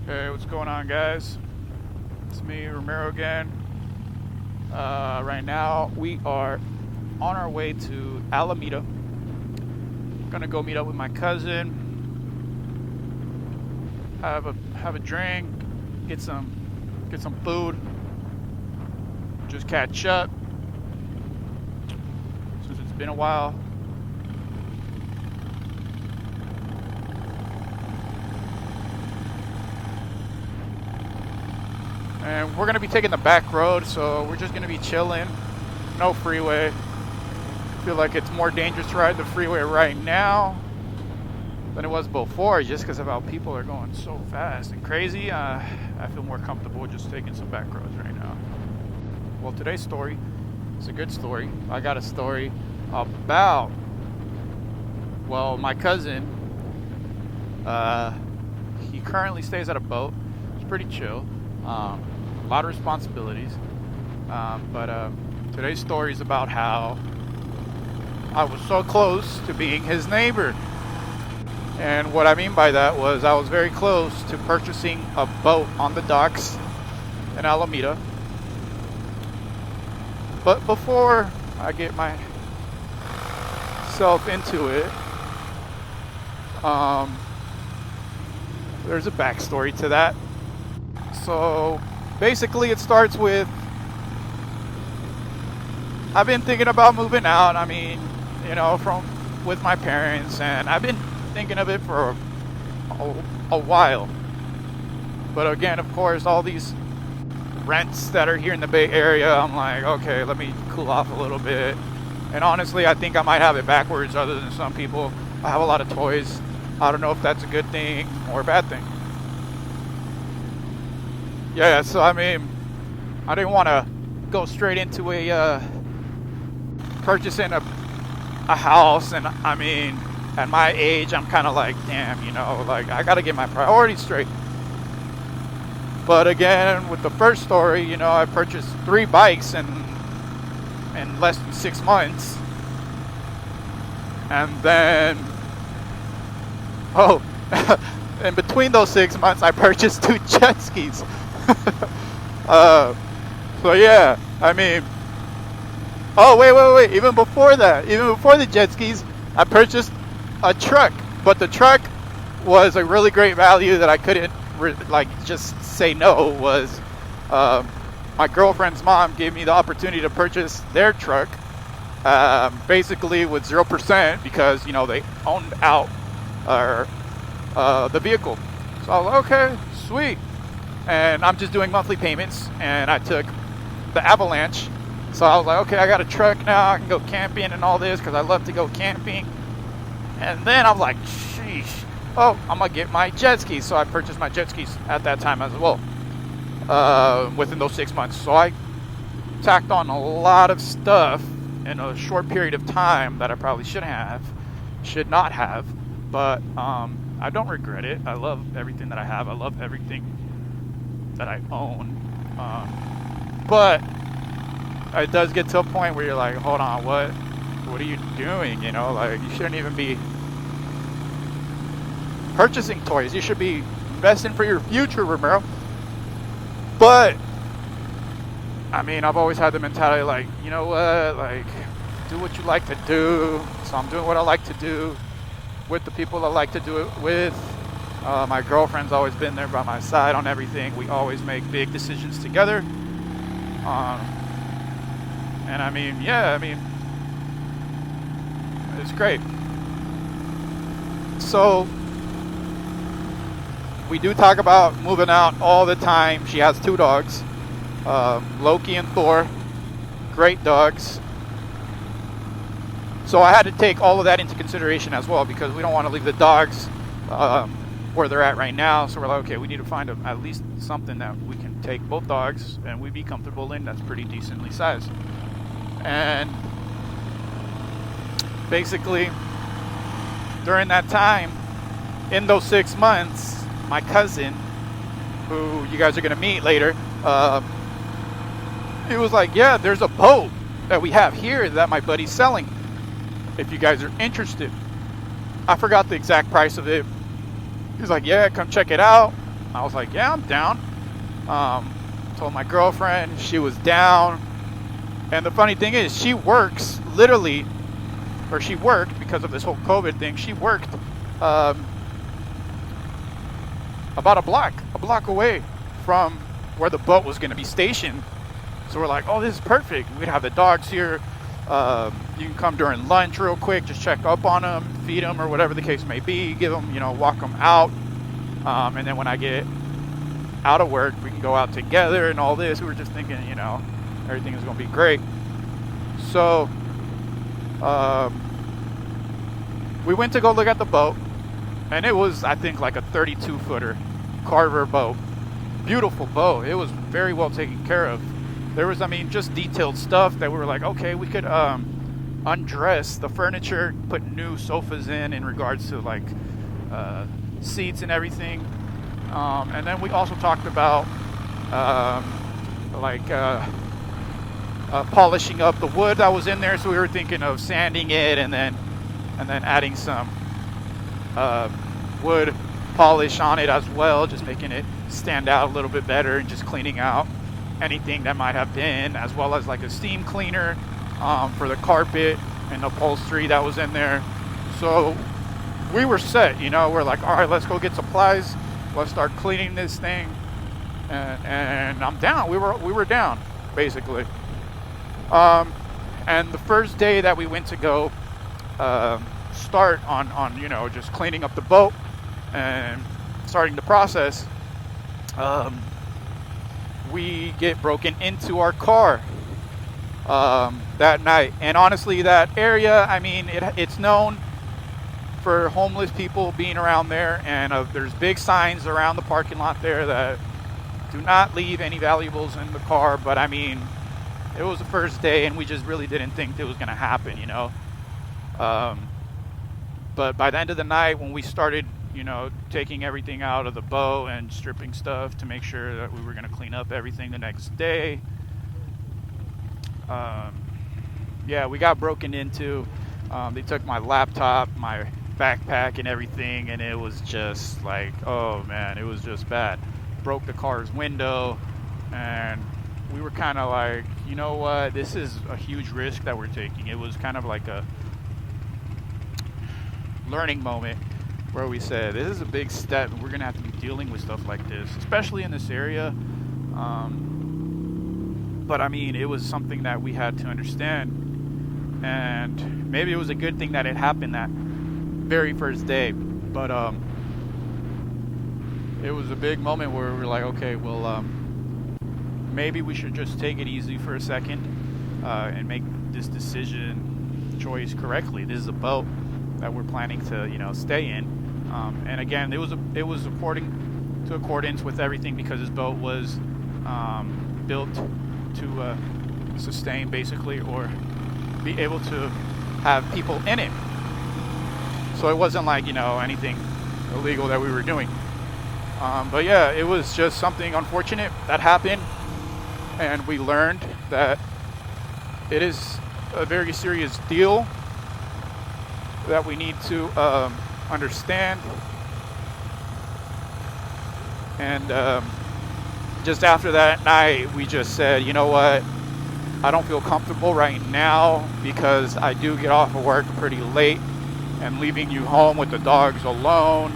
Hey, what's going on, guys? It's me, Romero, again. Right now, we are on our way to Alameda. Gonna go meet up with my cousin, have a drink, get some food, just catch up since it's been a while. And we're gonna be taking the back road, so we're just gonna be chilling. No freeway. I feel like it's more dangerous to ride the freeway right now than it was before, just because of how people are going so fast and crazy. I feel more comfortable just taking some back roads right now. Well, today's story is a good story. I got a story about, well, my cousin. He currently stays at a boat. It's pretty chill. A lot of responsibilities, but today's story is about how I was so close to being his neighbor. And what I mean by that was I was very close to purchasing a boat on the docks in Alameda. But before I get myself into it, there's a backstory to that. So basically it starts with, I've been thinking about moving out. I mean, you know, with my parents, and I've been thinking of it for a while. But again, of course, all these rents that are here in the Bay Area, I'm like, okay, let me cool off a little bit. And honestly, I think I might have it backwards other than some people. I have a lot of toys. I don't know if that's a good thing or a bad thing. Yeah, so I mean, I didn't want to go straight into purchasing a house, and I mean, at my age, I'm kind of like, damn, you know, like I got to get my priorities straight. But again, with the first story, you know, I purchased 3 bikes in less than 6 months, and then, in between those 6 months, I purchased 2 jet skis. So yeah, I mean, wait, even before the jet skis, I purchased a truck, but the truck was a really great value that I couldn't just say no. Was my girlfriend's mom gave me the opportunity to purchase their truck, basically with 0%, because, you know, they owned out the vehicle. So I was like, okay, sweet. And I'm just doing monthly payments, and I took the Avalanche. So I was like, okay, I got a truck now, I can go camping and all this, because I love to go camping. And then I was like, sheesh, I'm going to get my jet skis. So I purchased my jet skis at that time as well, within those 6 months. So I tacked on a lot of stuff in a short period of time that I probably should not have, but I don't regret it. I love everything that I have. I love everything that I own, but it does get to a point where you're like, hold on, what are you doing? You know, like, you shouldn't even be purchasing toys. You should be investing for your future, Romero. But I mean, I've always had the mentality, like, you know what, like, do what you like to do. So I'm doing what I like to do with the people I like to do it with. My girlfriend's always been there by my side on everything. We always make big decisions together. And I mean, yeah, I mean, it's great. So we do talk about moving out all the time. She has 2 dogs, Loki and Thor, great dogs. So I had to take all of that into consideration as well, because we don't want to leave the dogs where they're at right now. So we're like, okay, we need to find at least something that we can take both dogs and we'd be comfortable in, that's pretty decently sized. And basically, during that time, in those 6 months, my cousin, who you guys are going to meet later, he was like, yeah, there's a boat that we have here that my buddy's selling, if you guys are interested. I forgot the exact price of it. He's like, yeah, come check it out. I was like, yeah, I'm down. Told my girlfriend, she was down. And the funny thing is, she works literally, or she worked because of this whole COVID thing. She worked about a block away from where the boat was going to be stationed. So we're like, oh, this is perfect. We'd have the dogs here. You can come during lunch real quick, just check up on them, feed them, or whatever the case may be. Give them, walk them out. And then when I get out of work, we can go out together and all this. We were just thinking, everything is going to be great. So we went to go look at the boat, and it was, I think, like a 32-footer Carver boat. Beautiful boat. It was very well taken care of. There was, just detailed stuff that we were like, okay, we could undress the furniture, put new sofas in regards to like seats and everything. And then we also talked about polishing up the wood that was in there. So we were thinking of sanding it and then adding some wood polish on it as well, just making it stand out a little bit better and just cleaning out anything that might have been, as well as like a steam cleaner for the carpet and upholstery that was in there. So we were set, we're like, all right, let's go get supplies, let's start cleaning this thing, and I'm down. We were down basically. And the first day that we went to go start on just cleaning up the boat and starting the process, we get broken into our car that night. And honestly, that area, it's known for homeless people being around there, and there's big signs around the parking lot there that do not leave any valuables in the car. But it was the first day, and we just really didn't think it was going to happen, but by the end of the night, when we started taking everything out of the boat and stripping stuff to make sure that we were going to clean up everything the next day, we got broken into. They took my laptop, my backpack, and everything, and it was just like, oh man, it was just bad. Broke the car's window, and we were kind of like, you know what, this is a huge risk that we're taking. It was kind of like a learning moment where we said, this is a big step, and we're going to have to be dealing with stuff like this, especially in this area. But it was something that we had to understand, and maybe it was a good thing that it happened that very first day. But it was a big moment where we were like, okay, well, maybe we should just take it easy for a second and make this choice correctly. This is a boat that we're planning to stay in, and again, it was accordance with everything, because this boat was built to sustain, basically, or be able to have people in it. So it wasn't like anything illegal that we were doing. But yeah, it was just something unfortunate that happened, and we learned that it is a very serious deal that we need to understand. And just after that night, we just said, you know what, I don't feel comfortable right now, because I do get off of work pretty late, and leaving you home with the dogs alone.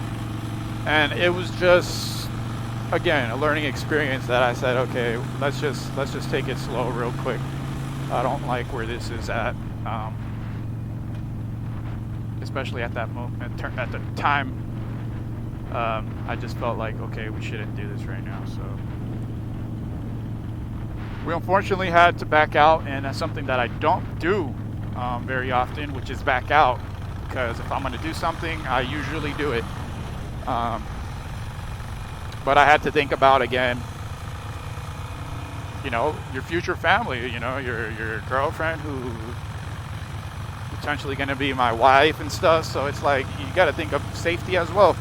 And it was just, again, a learning experience that I said, okay, let's just take it slow real quick. I don't like where this is at. Especially at that moment, at the time, I just felt like, okay, we shouldn't do this right now. So we unfortunately had to back out, and that's something that I don't do very often, which is back out, because if I'm going to do something, I usually do it. But I had to think about, again, your future family, your girlfriend who potentially going to be my wife and stuff. So it's like, you got to think of safety as well.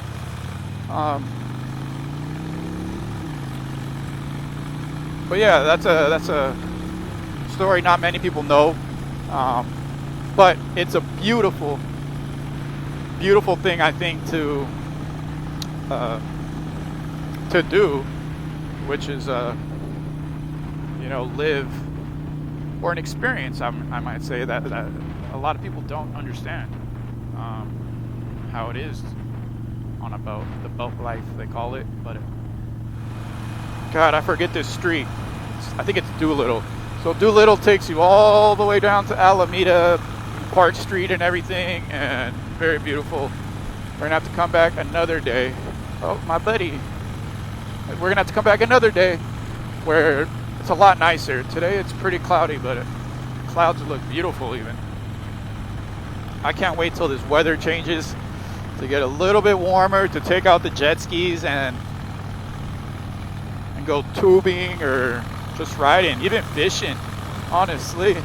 But yeah, that's a story not many people know. But it's a beautiful thing, I think, to to do, which is you know, live, or an experience, I might say, that a lot of people don't understand how it is on a boat, the boat life they call it. But God, I forget this street. I think it's Doolittle. So Doolittle takes you all the way down to Alameda, Park Street and everything, and very beautiful. We're gonna have to come back another day. Oh, my buddy. We're gonna have to come back another day where it's a lot nicer. Today it's pretty cloudy, but clouds look beautiful even. I can't wait till this weather changes to get a little bit warmer, to take out the jet skis and go tubing or just riding, even fishing, honestly.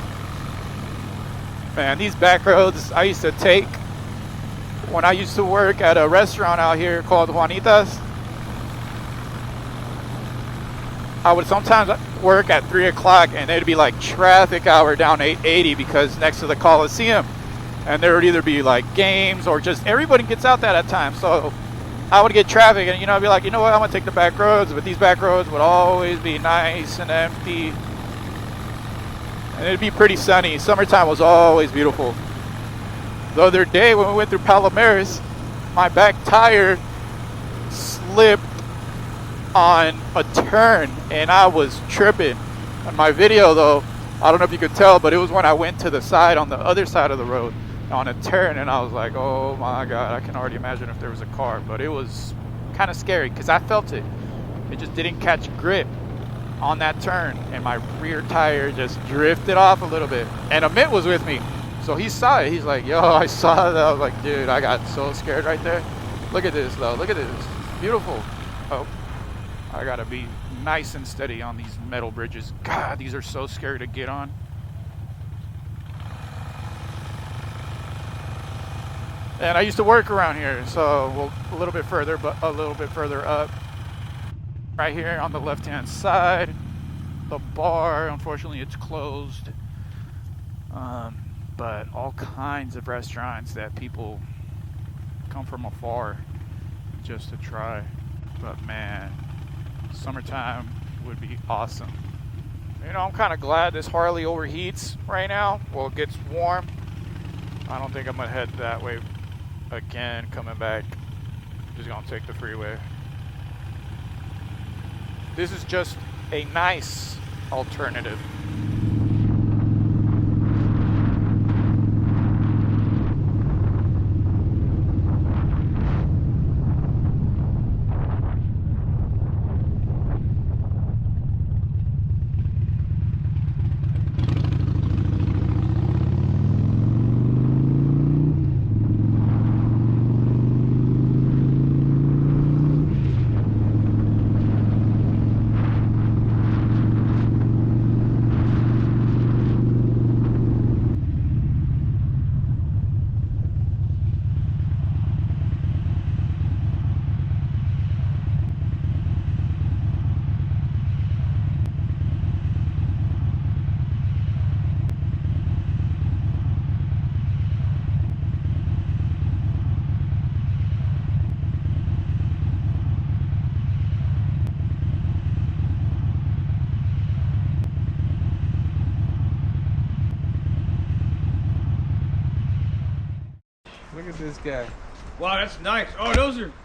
Man, these back roads I used to take when I used to work at a restaurant out here called Juanita's. I would sometimes work at 3 o'clock and it'd be like traffic hour down 880 because next to the Coliseum, and there would either be like games or just everybody gets out that time. So I would get traffic and, you know, I'd be like, you know what, I'm gonna take the back roads. But these back roads would always be nice and empty, and it'd be pretty sunny. Summertime was always beautiful. The other day when we went through Palomares, my back tire slipped on a turn and I was tripping. On my video though, I don't know if you could tell, but it was when I went to the side on the other side of the road on a turn, and I was like, oh my God, I can already imagine if there was a car. But it was kind of scary because I felt it. It just didn't catch grip on that turn, and my rear tire just drifted off a little bit. And Amit was with me, so he saw it. He's like, yo, I saw that. I was like, dude, I got so scared right there. Look at this though, look at this, it's beautiful. Oh, I gotta be nice and steady on these metal bridges. God, these are so scary to get on. And I used to work around here, so well, a little bit further, but a little bit further up. Right here on the left-hand side, the bar, unfortunately it's closed. But all kinds of restaurants that people come from afar just to try. But man, summertime would be awesome. You know, I'm kind of glad this Harley overheats right now. Well, it gets warm. I don't think I'm gonna head that way again coming back. Just gonna take the freeway. This is just a nice alternative. Look at this guy. Wow, that's nice. Oh,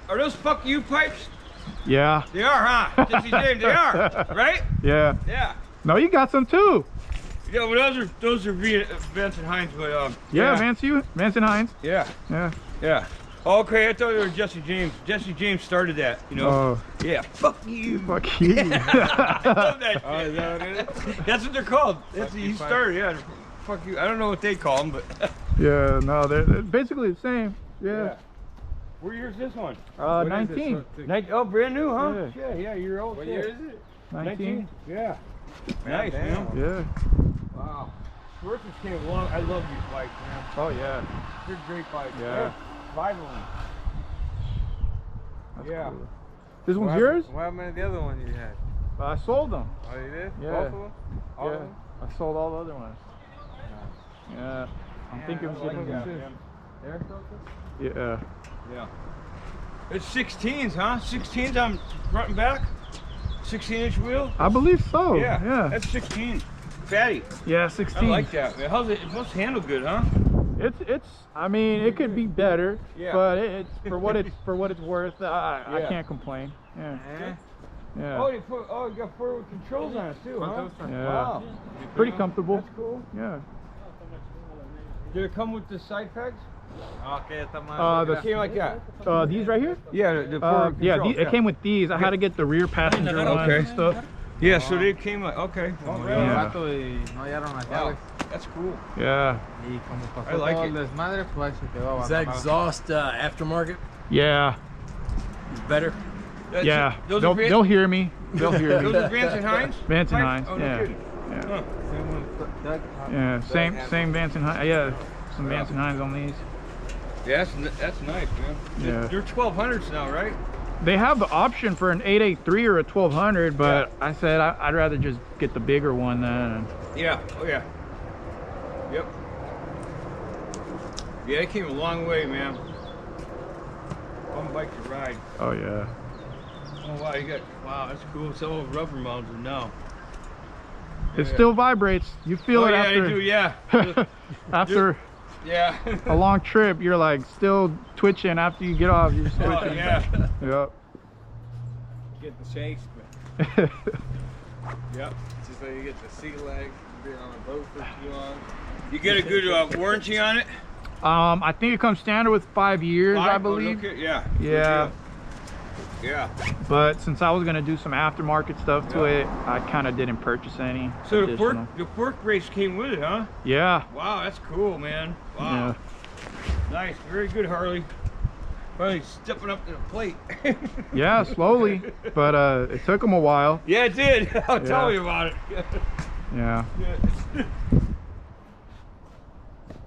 are those fuck you pipes? Yeah. They are, huh? Gypsy James, they are, right? Yeah. Yeah. No, you got some too. Yeah, well, those are Vance and Hines, but yeah. Vance and Hines. Yeah. Yeah. Yeah. Okay, I thought they were Jesse James. Jesse James started that, you know. Oh. Yeah. Fuck you. Fuck you. I love that shit. Oh, is that what it is? That's what they're called. He started. Yeah. Fuck you. I don't know what they call them, but. Yeah. No, they're basically the same. Yeah. What year is this one? 19. Oh, brand new, huh? Yeah. Yeah, you're old. What year is it? 19. Yeah. Nice, man. Yeah. Wow. Horses came along. I love these bikes, man. Oh yeah. They're great bikes. Yeah. Rivaling. Yeah. Cool. This one's yours? What happened to the other one you had? I sold them. Oh, you did? Yeah. Both of them? All Yeah. of them? I sold all the other ones. Nice. Yeah. I'm Yeah, thinking I of like getting that. them. Air filters? Yeah. Yeah. It's 16s, huh? 16s on front and back? 16-inch wheel? I believe so. Yeah, Yeah. that's 16. Fatty. Yeah, I 16. like that. Man. How's it? It must handle good, huh? It's. I mean, it could be better, Yeah. but it's for what it's worth. I Yeah. can't complain. Yeah. Yeah. Oh, you got forward controls on it too, huh? Yeah. Wow. Pretty comfortable. That's cool. Yeah. Did it come with the side pegs? Okay, está mal. It came like that. These right here. Yeah, the forward Yeah, controls. it came with these. I had to get the rear passenger ones Okay. and stuff. Yeah, so they came like okay. Yeah. Rato y no hallaron las Wow, llaves. that's cool. Yeah. Y como I pasó like todo it. el desmadre, pues se quedó Is that abandonado. exhaust aftermarket? Yeah. Better? That's Yeah. Those They'll, are Van- they'll hear me. They'll hear me. Those are Vance and Hines? Vance and Hines. Oh, no Yeah. kidding. Yeah. Huh. Same with Doug. Yeah. Same Vance and Hines. Yeah. Some Vance and Hines on these. Yeah, that's nice, man. Yeah. They're 1200s now, right? They have the option for an 883 or a 1200, but I said I'd rather just get the bigger one then. Yeah. Oh yeah. Yep. Yeah, they came a long way, man. Fun bike to ride. Oh yeah. Oh wow, wow, that's cool. It's all rubber mounted now. It Yeah. still vibrates. You feel Oh it yeah, after they do. Yeah. after Yeah. a long trip. You're like still twitching after you get off. You're just Oh twitching. yeah. Yep. Get the shakes, but yep. Just so you get the sea legs, be on a boat for too long. You get a good warranty on it. I think it comes standard with 5 years, I Five? Oh, no believe. kid- yeah. Yeah. Yeah. But since I was gonna do some aftermarket stuff to it, I kind of didn't purchase any. So the additional. fork race came with it, huh? Yeah. Wow, that's cool, man. Wow. Yeah. Nice. Very good, Harley. Finally stepping up to the plate. Yeah, slowly, but it took them a while. Yeah, it did. I'll tell Yeah. you about it. Yeah.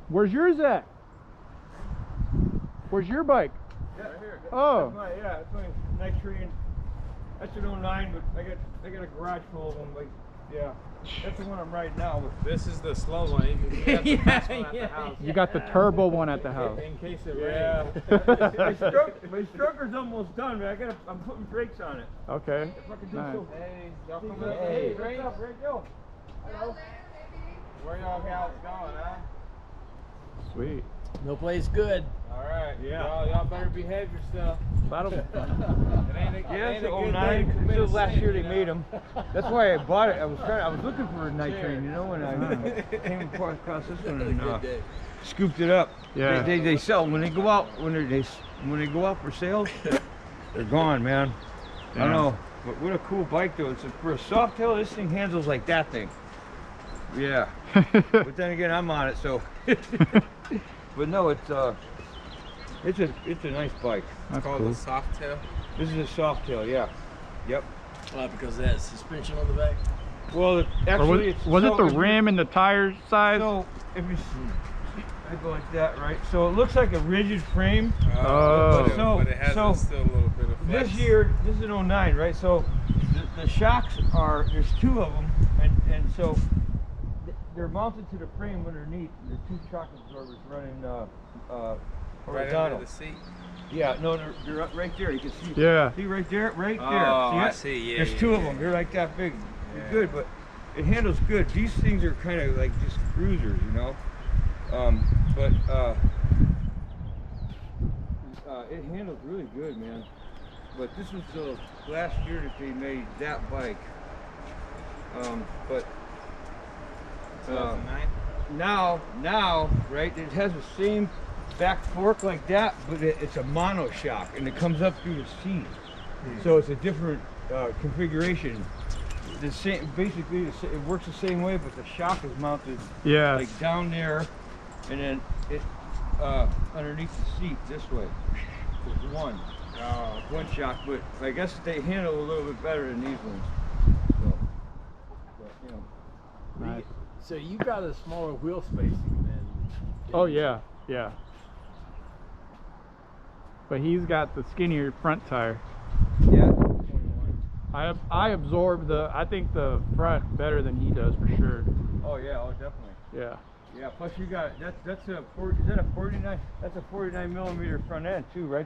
Where's yours at? Where's your bike? Right here. Oh. That's my nitrine. That's an 09, but I got a garage full of them. Like, yeah, that's the one I'm riding now. But This is the slow one. You got the fast one at the house. You got the turbo one at the house. In case it yeah, rains. my stroker's almost done, man. I'm putting brakes on it. Okay. If I could do Nice. so. Hey, y'all coming up? Hey, Hey, what's up, Rick? Yo. Hello. where y'all gals going, huh? Sweet. No place good. All right. Yeah. Y'all better behave yourself. That'll be fun. It ain't a, Yeah, it ain't it's a good 09. day to commit This was a last sin, year they you know? made them. That's why I bought it. I was looking for a nitrine, you know, and I came across this one and scooped it up. Yeah. They sell when they go out when they go out for sale. They're gone, man. I Yeah. know, but what a cool bike though. For a soft tail, this thing handles like that thing. Yeah. But then again, I'm on it, so. But no, it's a nice bike. That's Called cool. a soft tail. This is a soft tail, yeah. Yep. Because of that suspension on the back. Well, Or actually, was it the rim and the tire size? So if you I go like that, right? So it looks like a rigid frame. Oh. But it has So- still a little bit of flex. This year, this is an 09, right? So the shocks there's two of them, and so they're mounted to the frame underneath. The two shock absorbers running right horizontal. under the seat. Yeah, no, they're up right there. You can see. Yeah. See right there, right there. Oh, see I it? see. Yeah. There's yeah, two of yeah. them. They're like that big. They're Yeah. good, but it handles good. These things are kind of like just cruisers, you know. But it handles really good, man. But this was the last year that they made that bike. But 2009. now, right? It has the same back fork like that, but it's a monoshock, and it comes up through the seat. So it's a different configuration. The same, basically, it works the same way, but the shock is mounted Yeah. like down there, and then it underneath the seat this way. There's one shock, but I guess they handle a little bit better than these ones. So, but, you know. Nice. So you got a smaller wheel spacing than. Oh yeah, yeah. But he's got the skinnier front tire. Yeah. I absorb I think the front better than he does for sure. Oh yeah, oh definitely. Yeah. Yeah, plus you got that's a 40, is that a 49? That's a 49 millimeter front end too, right?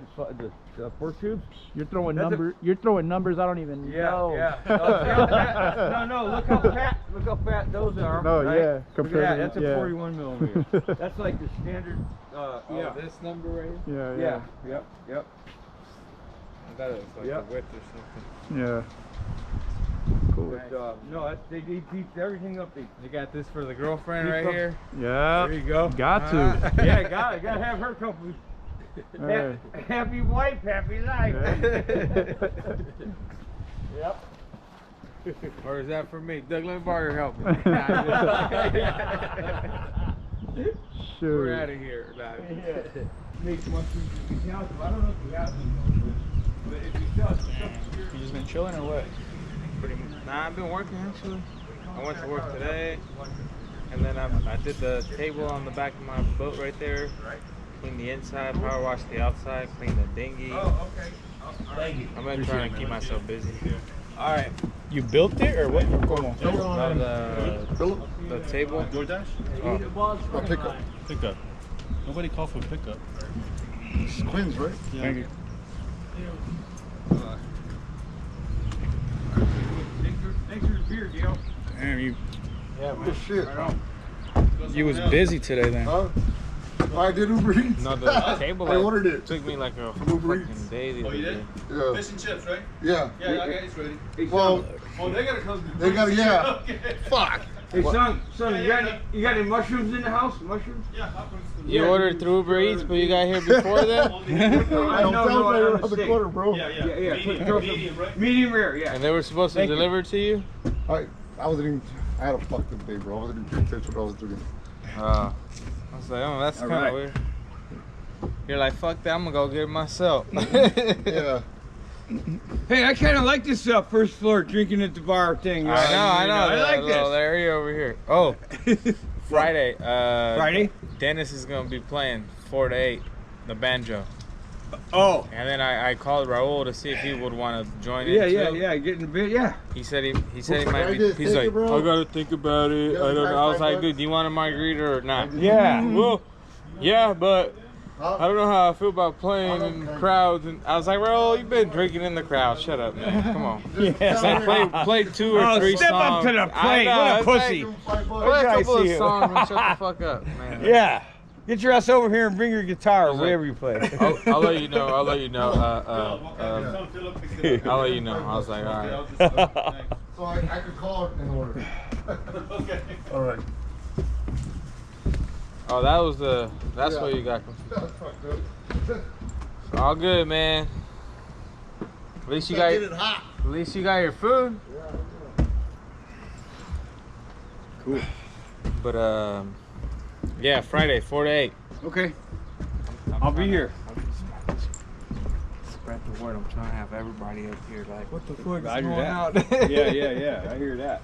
The port tubes. You're throwing That's You're throwing numbers I don't even know. No, look how fat those are. No, right? yeah, Look at compared that. to- That's a yeah. 41 millimeter. That's like the standard. Oh, this number right here? Yeah. Yep. I thought it was like Yep. the width or something. Yeah. Cool. But, no, they beefed everything up. You got this for the girlfriend Beefed right up. here? Yeah. There you go. Got to. Yeah, gotta have her company. Hey. Happy wife, happy life. Yep. Or is that for me? Doug, let me borrow your help. Sure. We're out of here. Nah. Make mushrooms in the house. I don't know if you have them, but if you does, You just been chilling or what? Pretty much. Nah, I've been working actually. I went to work today, and then I did the table on the back of my boat right there. Clean the inside, power wash the outside, clean the dinghy. Oh, okay. Thank you. I've been trying to keep myself busy. All right. You built it or what? The table. DoorDash? Oh, pickup. Pickup. Nobody called for pickup. It's Quinn's, right? Yeah. Thank you. Thanks for the beer, Gil. Damn, you Good shit. you was busy today then. Huh? I did Uber Eats. No, the table I ordered it. took me like a Uber fucking Eats. day. The other day. Yeah. Fish and chips, right? Yeah. Yeah, okay, it's ready. Well, Oh, they gotta come. they got yeah. Okay. Fuck. Hey, What? son, you got any mushrooms in the house? Mushrooms? Yeah, I'll come to the- You ordered through Uber Eats, but you got here before that? I don't tell I them around the understand. corner, bro. Yeah, yeah. Yeah. Medium, Throw some- medium, right? Medium rare, yeah. And they were supposed to Thank you. deliver to you? I wasn't even. I had a fucked up day, bro. I wasn't even paying attention what I was doing. I was like, oh, that's kind of right. weird. You're like, fuck that, I'm gonna go get it myself. Yeah. Hey, I kind of like this first floor drinking at the bar thing. I know. I that like little this. area over here. Oh, Friday. Friday? Dennis is gonna be playing 4 to 8, the banjo. Oh. And then I called Raul to see if he would want to join in too. Yeah. Getting a bit, yeah. He said he might I be. just He's think like, it, bro. I gotta think about it. Yeah, I don't know. I was $5 like, dude, do you want a margarita or not? Yeah. Well, yeah, but Huh? I don't know how I feel about playing in Okay. crowds. And I was like, Raul, you've been drinking in the crowd. Shut up, man. Come on. It's like play 2 or 3 step songs. up to the I plate. know, What a it's pussy. Like, play What a did I couple see of you? songs and shut the fuck up, man. Yeah. Get your ass over here and bring your guitar or He's whatever you play. I'll let you know. I'll let you know. I'll let you know. I was like, all right. So I could call it and order. Okay. All right. Oh, that was that's Yeah. what you got confused. That's fucked up. All good, man. At least you got. Get it hot. At least you got your food. Cool. But yeah, Friday, 4 to 8. Okay. I'll be here. Spread the word. I'm trying to have everybody up here. Like, what the fuck is Roger going that. out? Yeah. I hear that.